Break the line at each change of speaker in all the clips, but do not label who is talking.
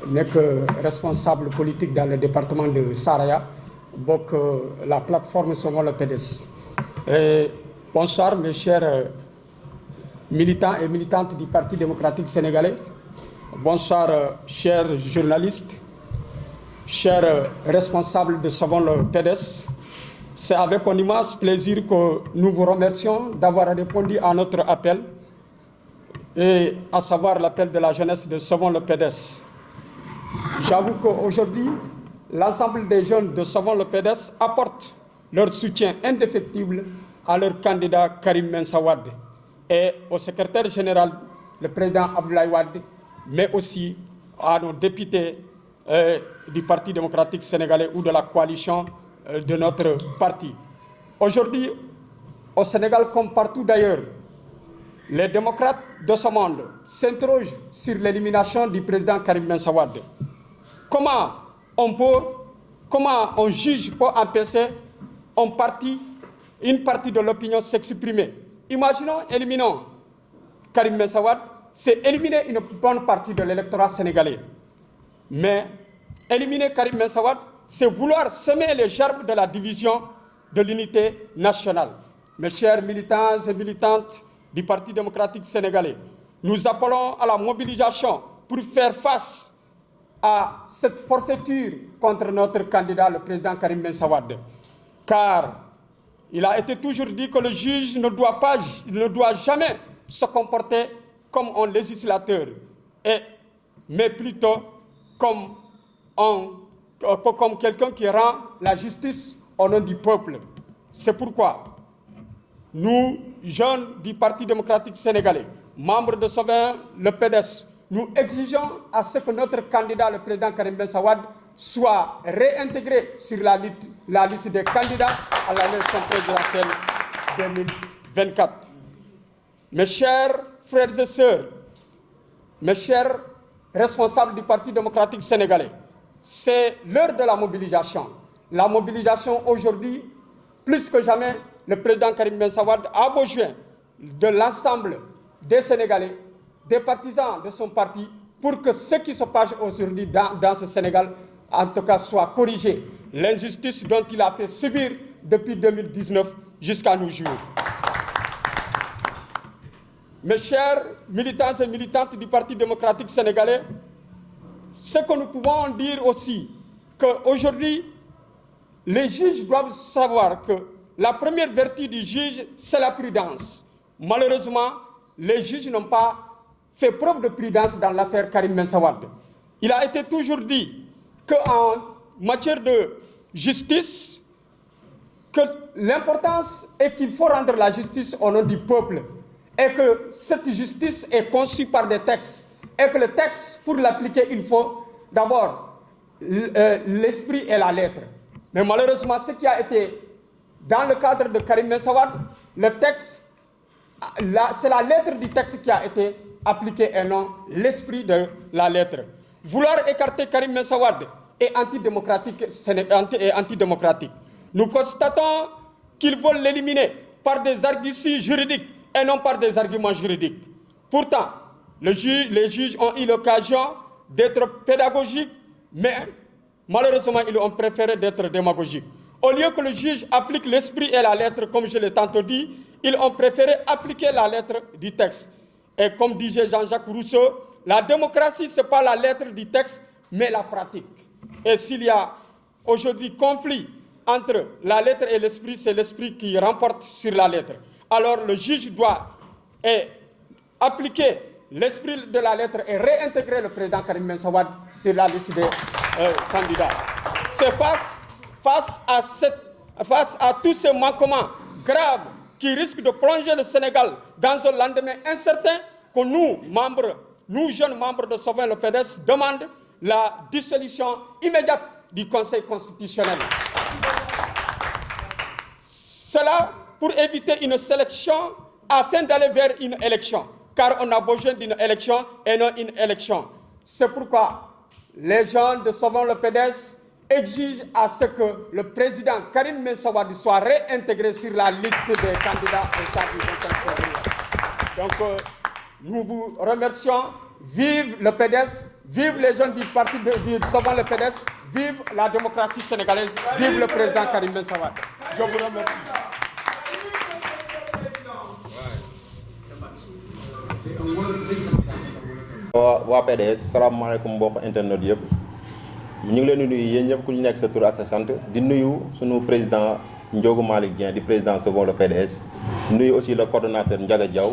N'est que responsable politique dans le département de Saraya, donc la plateforme Sauvons le PDS. Bonsoir mes chers militants et militantes du Parti démocratique sénégalais. Bonsoir chers journalistes, chers responsables de Sauvons le PDS. C'est avec un immense plaisir que nous vous remercions d'avoir répondu à notre appel, et à savoir l'appel de la jeunesse de Sauvons le PDS. J'avoue qu'aujourd'hui, l'ensemble des jeunes de Sauvons le PDS apportent leur soutien indéfectible à leur candidat Karim Meïssa Wade et au secrétaire général, le président Abdoulaye Wade, mais aussi à nos députés du Parti démocratique sénégalais ou de la coalition de notre parti. Aujourd'hui, au Sénégal comme partout d'ailleurs, les démocrates de ce monde s'interrogent sur l'élimination du président Karim Meïssa Wade. Comment on juge pour empêcher une partie de l'opinion s'exprimer? Éliminons Karim Meïssa Wade, c'est éliminer une bonne partie de l'électorat sénégalais. Mais éliminer Karim Meïssa Wade, c'est vouloir semer les germes de la division de l'unité nationale. Mes chers militants et militantes du Parti démocratique sénégalais, nous appelons à la mobilisation pour faire face à cette forfaiture contre notre candidat, le président Karim Meïssa Wade. Car il a été toujours dit que le juge ne doit jamais se comporter comme un législateur, mais plutôt comme quelqu'un qui rend la justice au nom du peuple. C'est pourquoi nous, jeunes du Parti démocratique sénégalais, membres de Sauvons le PDS, nous exigeons à ce que notre candidat, le président Karim Meïssa Wade, soit réintégré sur la liste des candidats à l'élection présidentielle 2024. Mes chers frères et sœurs, mes chers responsables du Parti démocratique sénégalais, c'est l'heure de la mobilisation. La mobilisation aujourd'hui, plus que jamais, le président Karim Meïssa Wade a besoin de l'ensemble des Sénégalais, des partisans de son parti, pour que ce qui se passe aujourd'hui dans ce Sénégal, en tout cas, soit corrigé. L'injustice dont il a fait subir depuis 2019 jusqu'à nos jours. Mes chers militants et militantes du Parti démocratique sénégalais, ce que nous pouvons dire aussi, qu'aujourd'hui, les juges doivent savoir que la première vertu du juge, c'est la prudence. Malheureusement, les juges n'ont pas fait preuve de prudence dans l'affaire Karim Meïssa Wade. Il a été toujours dit qu'en matière de justice, que l'importance est qu'il faut rendre la justice au nom du peuple et que cette justice est conçue par des textes et que le texte, pour l'appliquer, il faut d'abord l'esprit et la lettre. Mais malheureusement, ce qui a été dans le cadre de Karim Meïssa Wade, le texte, c'est la lettre du texte qui a été appliquée et non l'esprit de la lettre. Vouloir écarter Karim Meïssa Wade est antidémocratique. Nous constatons qu'ils veulent l'éliminer par des arguties juridiques et non par des arguments juridiques. Pourtant, les juges ont eu l'occasion d'être pédagogiques, mais malheureusement, ils ont préféré d'être démagogiques. Au lieu que le juge applique l'esprit et la lettre, comme je l'ai tantôt dit, ils ont préféré appliquer la lettre du texte. Et comme disait Jean-Jacques Rousseau, la démocratie, ce n'est pas la lettre du texte, mais la pratique. Et s'il y a aujourd'hui conflit entre la lettre et l'esprit, c'est l'esprit qui remporte sur la lettre. Alors le juge doit appliquer l'esprit de la lettre et réintégrer le président Karim Meïssa Wade sur la liste des candidats. C'est face à tous ces manquements graves qui risquent de plonger le Sénégal dans un lendemain incertain que nous, jeunes membres de Sauvons le PDS, demandons la dissolution immédiate du Conseil constitutionnel. Cela pour éviter une sélection afin d'aller vers une élection, car on a besoin d'une élection et non une élection. C'est pourquoi les gens de Sauvons le PDS exigent à ce que le président Karim Meïssa Wade soit réintégré sur la liste des candidats au stade du 25 février. Donc, nous vous remercions. Vive le PDS, vive les jeunes du parti de Sauvons le PDS, vive la démocratie sénégalaise, vive le président Karim Meïssa Wade. Je vous remercie.
waa PDS salaamaaleykum mbokk internet yëpp ñu ngi leen di nuyu yéen ñëpp ku ñu nekk sa tur ak sa sant di nuyu sunu président Ndiogou Malick Dieng di président Sauvons le PDS di nuyu aussi le coordonnateur Ndiaga Diaw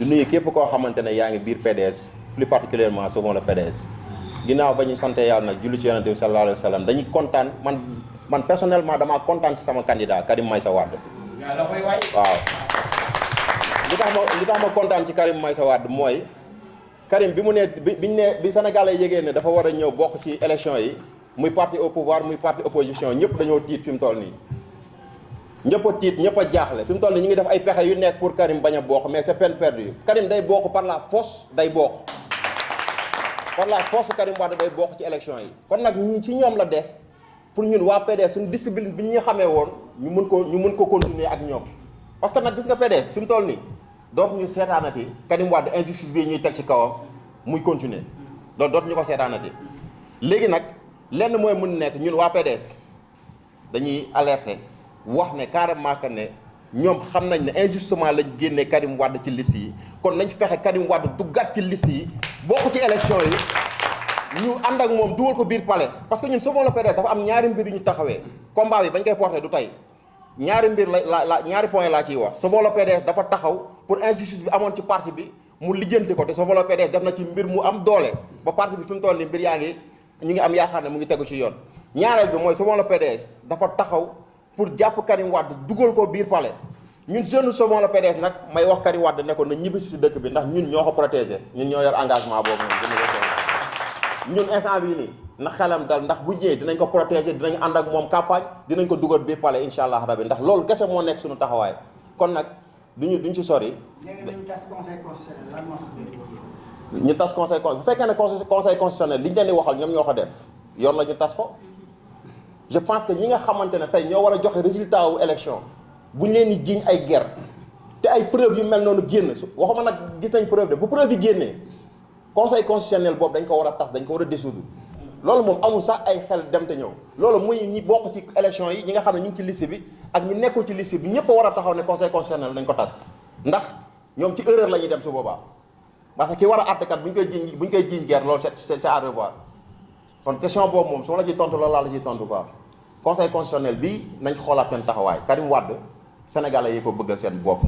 di nuyu képp koo xamante ne yaa ngi biir PDS plus particulièrement Sauvons le PDS. ginnaaw ba ñu sante yàlla nag julli ci yonent bi sallallahu alayhi wa sallam dañuy kontaan man personnellement damaa kontaan ci sama candidat Karim Meïssa Wade waaw li tax ma kontaan ci Karim Meïssa Wade mooy Karim bi mu ne bi Sénégalais yégee ne dafa war a ñëw bokk ci élection yi muy parti au pouvoir muy parti opposition ñëpp dañoo tiit fi mu toll nii ñëpp a tiit ñëpp a jaaxle fi mu toll nii ñu ngi def ay pexe yu nekk pour Karim bañ a bokk mais c'est peine perdue. Karim day bokk par la force day bokk par la force Karim Wade day bokk ci élection yi kon nag ci ñoom la des pour ñun waa PDS suñu discipline bi ñu xamee woon ñu mën ko continuer ak ñoom parce que nag gis nga PDS fi mu toll nii dootuñu seetaanati Karim Wade injustice bi ñuy teg ci kawam muy continuer loolu dootuñu ko seetaanati léegi nag lenn mooy mën nekk ñun waa PDS dañuy alerter wax ne carrément que ne ñoom xam nañ ne injustement lañ génnee Karim Wade ci liste yi kon nañ fexe Karim Wade duggaat ci liste yi bokk ci élection yi ñu ànd ak moom dugal ko biir palais parce que ñun Sauvons le PDS dafa am ñaari mbir yu ñu taxawee combat bi bañ koy porté du tey ñaari mbir la ñaari point laa ciy wax Sauvons le PDS dafa taxaw pour injustice bi amoon ci parti bi mu lijjanti ko te Sauvons le PDS def na ci mbir mu am doole ba parti bi fi mu toll nii mbir yaa ngi ñu ngi am yaakaar ne mu ngi tegu ci yoon ñaareel bi mooy Sauvons le PDS dafa taxaw pour jàpp Karim Wade dugal ko biir palais ñun jeune Sauvons le PDS nag may wax Karim Wade ne ko na ñibbisi si dëkk bi ndax ñun ñoo ko protégé ñun ñoo yor engagement boobu ñun instant bii nii na xelam dal ndax bu ñëwee dinañ ko protéger dinañ ànd ak moom campagne dinañ ko dugal biir palais incha allah rabi ndax loolu kese moo nekk suñu taxawaay kon nag duñ ci sori. ñu tas conseil bu fekkee ne conseil constitutionnel li ñu leen di waxal ñoom ñoo ko def yoon la ñu tas ko je pense que ñi nga xamante ne tey ñoo war a joxe résultat wu élection bu ñu leen di jiiñ ay guerre te ay preuve yu mel noonu génn waxuma nag gis nañ preuve de bu preuve yi génnee conseil constitutionnel boobu dañ ko war a tas dañ ko war a dissoudre loolu moom amul sax ay xel dem te ñëw loolu muy ñi bokk ci élection yi ñi nga xam ne ñu ngi ci liste bi ak ñi nekkul ci liste bi ñëpp a war a taxaw ne conseil constitutionnel dañ ko tas ndax ñoom ci erreur la ñuy dem su boobaa parce que ki war a àttekat bu ñu koy jiiñ guerre loolu c'est à revoir kon question boobu moom su ma la ciy tontu loolu laa la ciy tontu quoi conseil constitutionnel bi nañ xoolaat seen taxawaay Karim Wade sénégalais yi ko bëggal seen bopp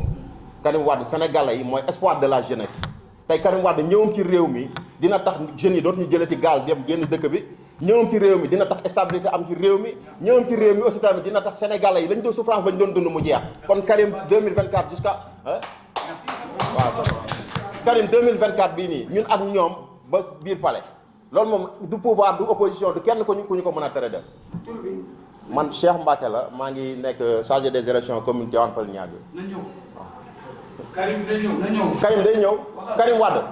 Karim Wade sénégalais yi mooy espoir de la jeunesse tey Karim Wade ñëwam ci réew mi dina tax jeunes yi dootuñu jëlati gaal dem génn dëkk bi ñëwam ci réew mi dina tax stabilité am ci réew mi ñëwam ci réew mi aussi tamit dina tax sénégalais yi lañ doon souffrance bañ doon dund mu jeex kon Karim 2024 jusqu'à waaw Karim 2024 bii nii ñun ak ñoom ba biir palais loolu moom du pouvoir du opposition du kenn ku ñu ko mën a tere def man Cheikh Mbacké la maa ngi nekk chargé des élections commune Tivaouane Peulh Niaga. na ñëw Karim day ñëw. Karim day ñëw Karim Wade.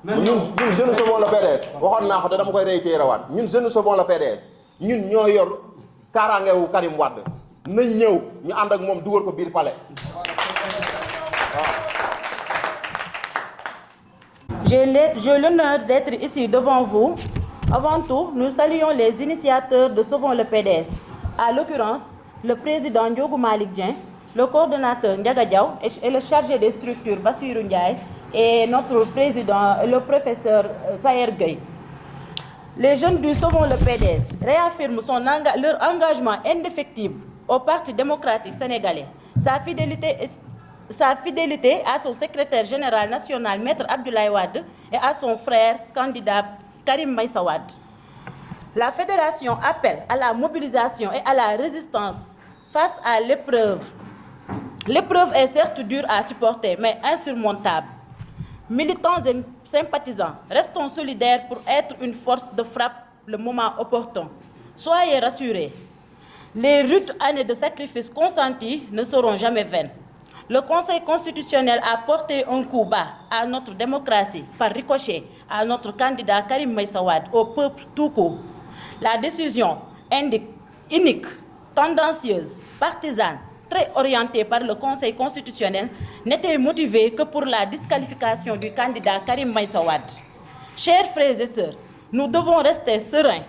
ñun jeune Sauvons le PDS waxoon naa ko te dama koy réitéré waat ñun jeune Sauvons le PDS ñun ñoo yor kaaraangewu Karim Wade nañ ñëw ñu ànd ak moom dugal ko biir palais.
J'ai l'honneur d'être ici devant vous. Avant tout, nous saluons les initiateurs de Sauvons le PDS, à l'occurrence le président Ndiogou Malick Dieng, le coordonnateur Ndiaga Diaw et le chargé des structures Bassirou Ndiaye et notre président, le professeur Sayer Gueye. Les jeunes du Sauvons le PDS réaffirment leur engagement indéfectible au Parti démocratique sénégalais, sa fidélité à son secrétaire général national, Maître Abdoulaye Wade, et à son frère candidat Karim Meïssa Wade. La fédération appelle à la mobilisation et à la résistance face à l'épreuve. L'épreuve est certes dure à supporter, mais insurmontable. Militants et sympathisants, restons solidaires pour être une force de frappe le moment opportun. Soyez rassurés, les rudes années de sacrifices consentis ne seront jamais vaines. Le Conseil constitutionnel a porté un coup bas à notre démocratie par ricochet à notre candidat Karim Meïssa Wade, au peuple tout court. La décision inique, tendancieuse, partisane, très orientée par le Conseil constitutionnel n'était motivée que pour la disqualification du candidat Karim Meïssa Wade. Chers frères et sœurs, nous devons rester sereins.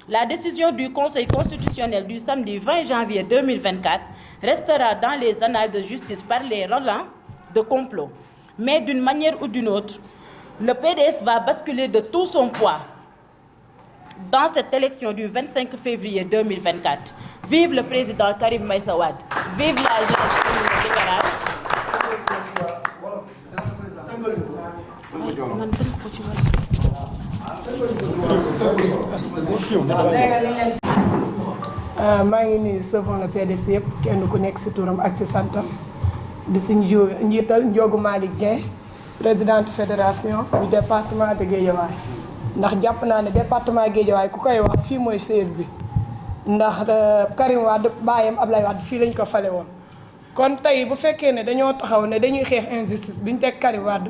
La décision du Conseil constitutionnel du samedi 20 janvier 2024 restera dans les annales de justice par les relents de complot. Mais d'une manière ou d'une autre, le PDS va basculer de tout son poids dans cette élection du 25 février 2024. Vive le président Karim Meïssa Wade. Vive la jeunesse libérale.
maa ngi nuyu Savons le PDS yëpp kenn ku nekk ci turam ak ci santam di ci njiital Ndiogou Malick Dieng présidente fédération du département de Guédiawaye ndax jàpp naa ne département Guédiawaye ku koy wax fii mooy siège bi ndax Karim Wade baayam Ablaye Wade fii lañ ko fale woon. kon tey bu fekkee ne dañoo taxaw ne dañuy xeex injustice bi ñu teg Karim Wade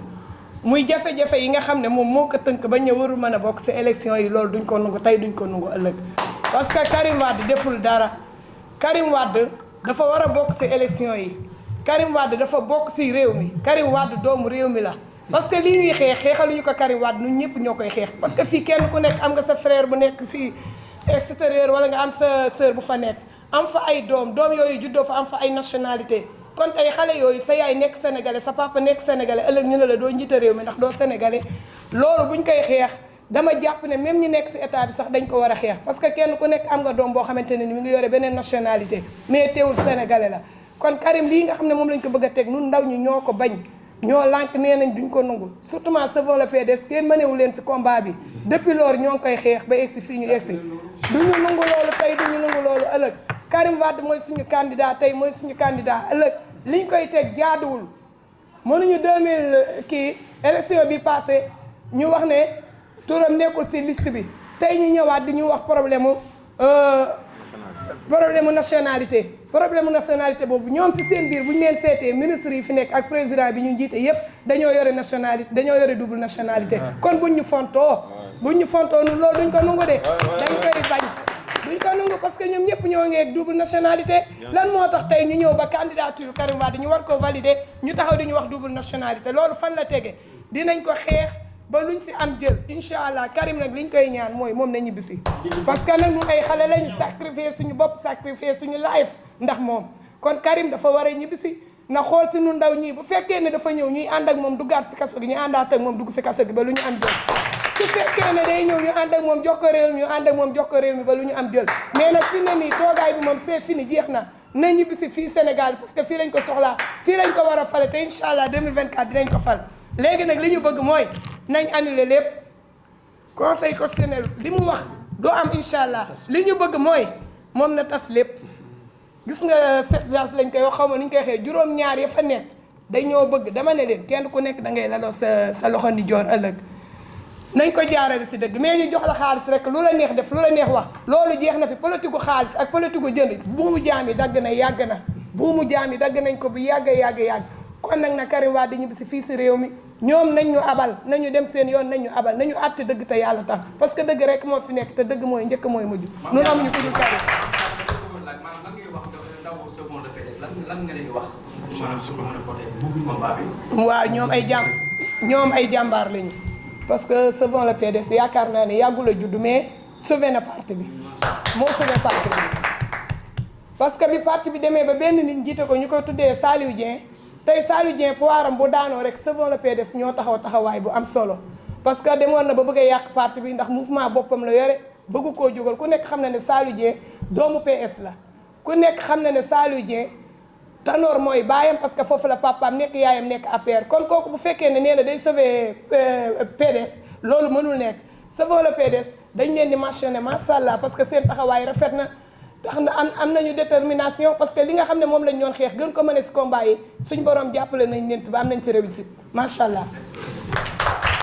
muy jafe-jafe yi nga xam ne moom moo ko tënk ba ñëw warul mën a bokk ci élection yi loolu duñ ko nungu tey duñ ko nungu ëllëg. parce que Karim Wade deful dara Karim Wade dafa war a bokk ci élection yi Karim Wade dafa bokk ci réew mi Karim Wade doomu réew mi la. parce que lii ñuy xeexaluñu ko Karim Wade ñun ñëpp ñoo koy xeex parce que fii kenn ku nekk am nga sa frère bu nekk ci extérieur wala nga am sa sœur bu fa nekk am fa ay doom yooyu juddoo fa am fa ay nationalité kon tey xale yooyu sa yaay nekk sénégalais sa papa nekk sénégalais ëllëg ñu ne la doo njiite réew mi ndax doo sénégalais loolu buñ koy xeex dama jàpp ne même ñi nekk ci état bi sax dañ ko war a xeex parce que kenn ku nekk am nga doom boo xamante ne ni mi ngi yore beneen nationalité mais teewul sénégalais la kon Karim lii nga xam ne moom lañ ko bëgg a teg nun ndaw ñi ñoo ko bañ ñoo lànk nee nañ duñ ko nangu surtout Savons le PDS kenn mënewu leen ci combat bi depuis lors ñoo ngi koy xeex ba egsi fii ñu egsi duñu nangu loolu tey duñu nangu loolu ëllëg Karim Wade mooy suñu candidat tey mooy suñu candidat ëllëg liñ koy teg jaaduwul mënuñu 2000 kii élection bi passé ñu wax ne turam nekkul ci liste bi tey ñu ñëwaat di ñu wax problème mu nationalité boobu ñoom ci seen biir bu ñu leen seetee ministre yi fi nekk ak président bi ñu jiite yépp dañoo yore nationalité dañoo yore double nationalité kon buñ ñu fontoo nu loolu duñ ko nungu de dañ koy bañ duñ ko nungu parce que ñoom ñëpp ñoo ngi ak double nationalité lan moo tax tey ñu ñëw ba candidature Karim Wade ñu war ko valider ñu taxaw di ñu wax double nationalité loolu fan la tege dinañ ko xeex ba luñ ci am jël incha allah Karim nag liñ koy ñaan mooy moom na ñibbisi parce que nag ñu ay xale lañu sacrifier suñu bopp sacrifier suñu life ndax moom kon Karim dafa war a ñibbisi na xool ci nu ndaw ñii bu fekkee ne dafa ñëw ñuy ànd ak moom duggaat ci kaso gi ñu àndaat ak moom dugg ci kaso gi ba lu ñu am jël su fekkee ne day ñëw ñu ànd ak moom jox ko réew mi ñu ànd ak moom jox ko réew mi ba lu ñu am jël mais nag fi ne nii toogaay bi moom c'est fini jeex na ñibbisi fii Sénégal parce que fii lañ ko soxlaa fii lañ ko war a fale te incha allah 2024 dinañ ko fal léegi nag li ñu bëgg mooy nañ annuler lépp conseil constitutionnel li mu wax doo am incha allah li ñu bëgg mooy moom na tas lépp gis nga cette gens lañ koy wax xaw ma nu ñu koy xëy juróom-ñaar ya fa nekk dañoo bëgg dama ne leen kenn ku nekk da ngay laloo sa loxo ndi joor ëllëg nañ ko jaarale ci dëgg mais ñu jox la xaalis rek lu la neex def lu la neex wax loolu jeex na fi politique gu xaalis ak politique gu jënd buumu jaam yi dagg na yàgg na buumu jaam yi dagg nañ ko bu yàgg kon nag na Karim Wade ñibbi si fii ci réew mi ñoom nañ ñu abal nañu dem seen yoon nañ ñu abal nañu àtte dëgg te yàlla tax parce que dëgg rek moo fi nekk te dëgg mooy njëkk mooy mujj ñun amuñu ku dul Karim. waaw ñoom ay jàmbaar lañu parce que Savons le PDS yaakaar naa ne yàggul a judd mais sauvé na parti bi moo sauvé parti bi parce que bi parti bi demee ba benn nit jiite ko ñu koy tuddee Saliou Dieng tey Saliou Dieng pouvoiram bu daanoo rek Savons le PDS ñoo taxawaay bu am solo parce que demoon na ba bëgg a yàq parti bi ndax mouvement boppam la yore bëgg koo jógal ku nekk xam na ne Saliou Dieng doomu PS la ku nekk xam na ne Saliou Dieng Tanor mooy baayam parce que foofu la papaam nekk yaayam nekk APR kon kooku bu fekkee ne nee na day sauver PDS loolu mënul nekk Savons le PDS dañ leen di mentionné macha allah parce que seen taxawaay rafet na tax na am nañu détermination parce que li nga xam ne moom lañ doon xeex gën ko mën a si combat yi suñ borom jàppale nañ leen si ba am nañ si réussite macha allah.